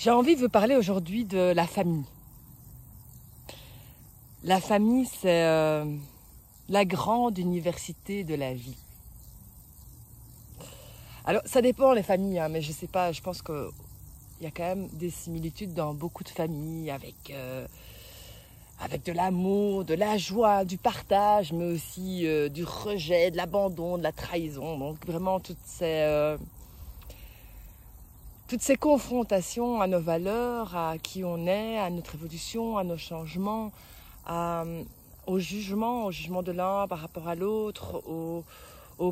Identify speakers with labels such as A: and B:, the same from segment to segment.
A: J'ai envie de vous parler aujourd'hui de la famille. La famille, c'est la grande université de la vie. Alors, ça dépend les familles, hein, mais je sais pas, je pense qu'il y a quand même des similitudes dans beaucoup de familles avec de l'amour, de la joie, du partage, mais aussi du rejet, de l'abandon, de la trahison. Donc vraiment toutes ces confrontations à nos valeurs, à qui on est, à notre évolution, à nos changements, au jugement de l'un par rapport à l'autre, au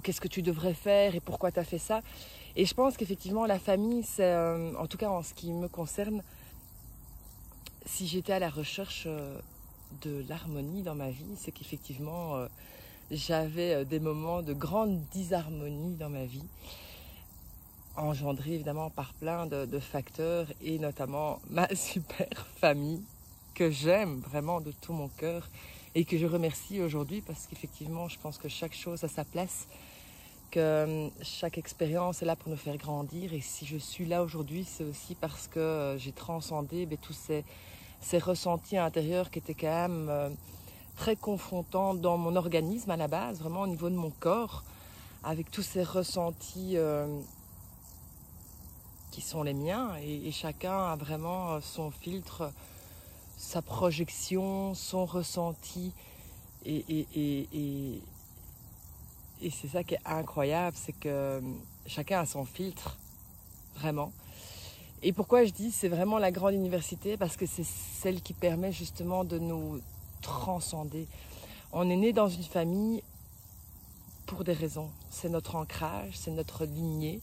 A: qu'est-ce que tu devrais faire et pourquoi tu as fait ça. Et je pense qu'effectivement la famille, c'est, en tout cas en ce qui me concerne, si j'étais à la recherche de l'harmonie dans ma vie, c'est qu'effectivement j'avais des moments de grande disharmonie dans ma vie, engendrés évidemment par plein de facteurs, et notamment ma super famille que j'aime vraiment de tout mon cœur et que je remercie aujourd'hui parce qu'effectivement je pense que chaque chose a sa place, que chaque expérience est là pour nous faire grandir, et si je suis là aujourd'hui c'est aussi parce que j'ai transcendé tous ces ressentis intérieurs qui étaient quand même très confrontants dans mon organisme à la base, vraiment au niveau de mon corps, avec tous ces ressentis qui sont les miens, et chacun a vraiment son filtre, sa projection, son ressenti, et c'est ça qui est incroyable, c'est que chacun a son filtre, vraiment. Et pourquoi je dis c'est vraiment la grande université, parce que c'est celle qui permet justement de nous transcender. On est né dans une famille pour des raisons. C'est notre ancrage, c'est notre lignée,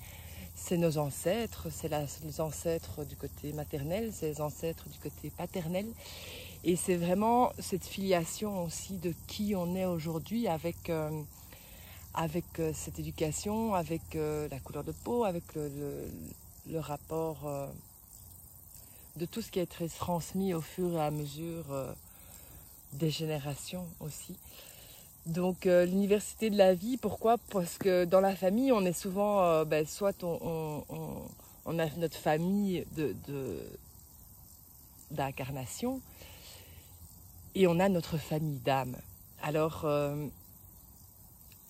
A: c'est nos ancêtres, c'est les ancêtres du côté maternel, c'est les ancêtres du côté paternel. Et c'est vraiment cette filiation aussi de qui on est aujourd'hui avec cette éducation, avec la couleur de peau, avec le rapport de tout ce qui a été transmis au fur et à mesure des générations aussi. Donc l'université de la vie, pourquoi? Parce que dans la famille, on est souvent, soit on a notre famille d'incarnation, et on a notre famille d'âme. Alors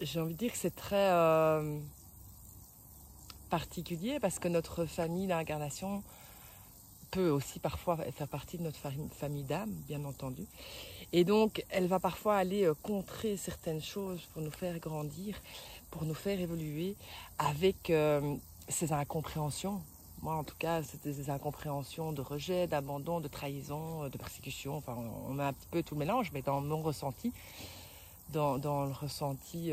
A: j'ai envie de dire que c'est très particulier, parce que notre famille d'incarnation peut aussi parfois faire partie de notre famille d'âme, bien entendu. Et donc, elle va parfois aller contrer certaines choses pour nous faire grandir, pour nous faire évoluer avec ces incompréhensions. Moi, en tout cas, c'était des incompréhensions de rejet, d'abandon, de trahison, de persécution. Enfin, on a un petit peu tout le mélange, mais dans mon ressenti, dans le ressenti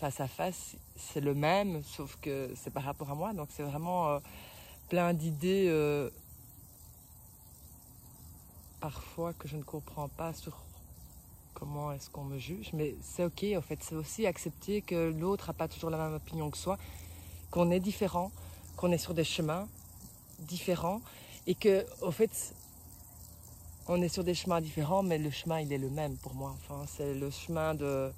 A: face à face, c'est le même, sauf que c'est par rapport à moi. Donc, c'est vraiment plein d'idées parfois que je ne comprends pas sur comment est-ce qu'on me juge, mais c'est ok, en fait, c'est aussi accepter que l'autre n'a pas toujours la même opinion que soi, qu'on est différent, qu'on est sur des chemins différents, et que, au fait, on est sur des chemins différents, mais le chemin, il est le même pour moi. Enfin, c'est le chemin de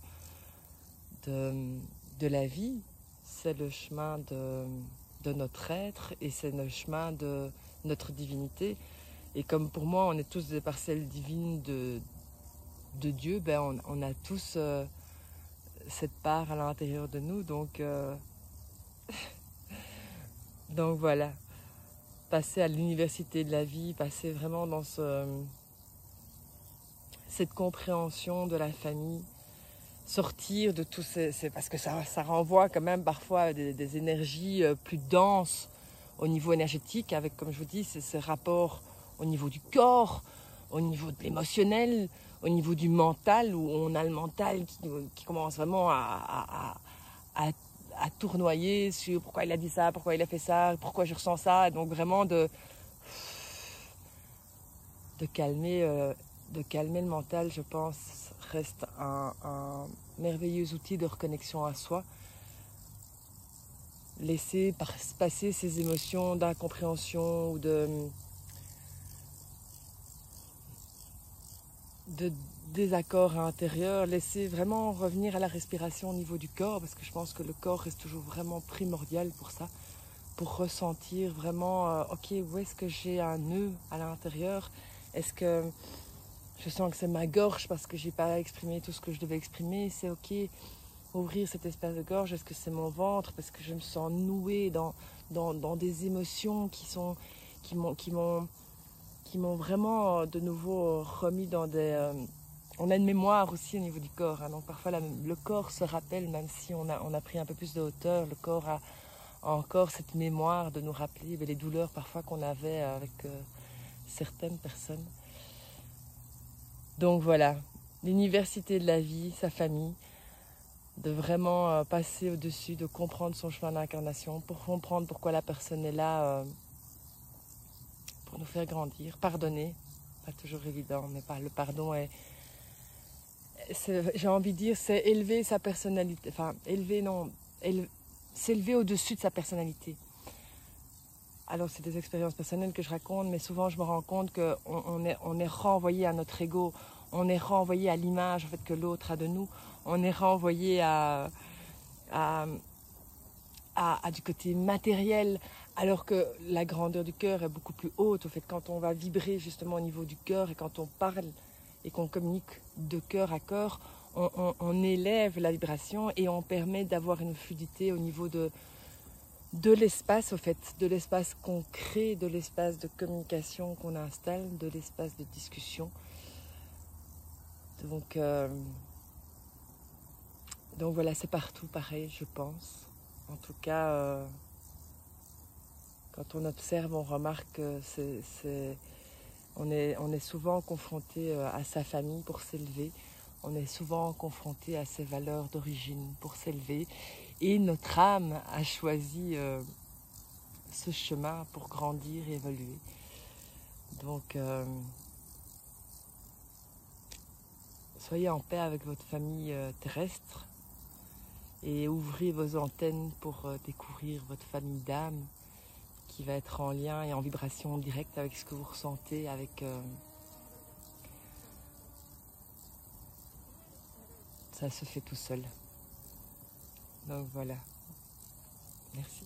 A: la vie, c'est le chemin de notre être, et c'est le chemin de notre divinité. Et comme pour moi, on est tous des parcelles divines de Dieu, on a tous cette part à l'intérieur de nous. Donc voilà, passer à l'université de la vie, passer vraiment dans cette compréhension de la famille, sortir de tous parce que ça renvoie quand même parfois à des énergies plus denses au niveau énergétique, avec, comme je vous dis, ce rapport au niveau du corps, au niveau de l'émotionnel, au niveau du mental, où on a le mental qui commence vraiment à tournoyer sur pourquoi il a dit ça, pourquoi il a fait ça, pourquoi je ressens ça. Donc vraiment de calmer le mental, je pense, reste un merveilleux outil de reconnexion à soi. Laisser passer ces émotions d'incompréhension ou de désaccord intérieur, laisser vraiment revenir à la respiration au niveau du corps, parce que je pense que le corps reste toujours vraiment primordial pour ça, pour ressentir vraiment, ok, où est-ce que j'ai un nœud à l'intérieur? Est-ce que je sens que c'est ma gorge parce que j'ai pas exprimé tout ce que je devais exprimer? C'est ok, ouvrir cet espace de gorge. Est-ce que c'est mon ventre parce que je me sens nouée dans des émotions qui m'ont vraiment de nouveau remis dans des... on a une mémoire aussi au niveau du corps, hein, donc parfois le corps se rappelle, même si on a pris un peu plus de hauteur, le corps a encore cette mémoire de nous rappeler les douleurs parfois qu'on avait avec certaines personnes. Donc voilà, l'université de la vie, sa famille, de vraiment passer au-dessus, de comprendre son chemin d'incarnation, pour comprendre pourquoi la personne est là, pour nous faire grandir, pardonner, pas toujours évident, mais le pardon j'ai envie de dire, c'est élever sa personnalité, enfin s'élever au-dessus de sa personnalité. Alors c'est des expériences personnelles que je raconte, mais souvent je me rends compte qu'on est renvoyé à notre ego, on est renvoyé à l'image en fait, que l'autre a de nous, on est renvoyé à du côté matériel, alors que la grandeur du cœur est beaucoup plus haute. Au fait, quand on va vibrer justement au niveau du cœur et quand on parle et qu'on communique de cœur à cœur, on élève la vibration et on permet d'avoir une fluidité au niveau de l'espace, au fait, de l'espace qu'on crée, de l'espace de communication qu'on installe, de l'espace de discussion. Donc voilà, c'est partout pareil, je pense. En tout cas, quand on observe, on remarque que on est souvent confronté à sa famille pour s'élever. On est souvent confronté à ses valeurs d'origine pour s'élever. Et notre âme a choisi ce chemin pour grandir et évoluer. Donc, soyez en paix avec votre famille terrestre et ouvrez vos antennes pour découvrir votre famille d'âme qui va être en lien et en vibration directe avec ce que vous ressentez, avec... ça se fait tout seul. Donc voilà. Merci.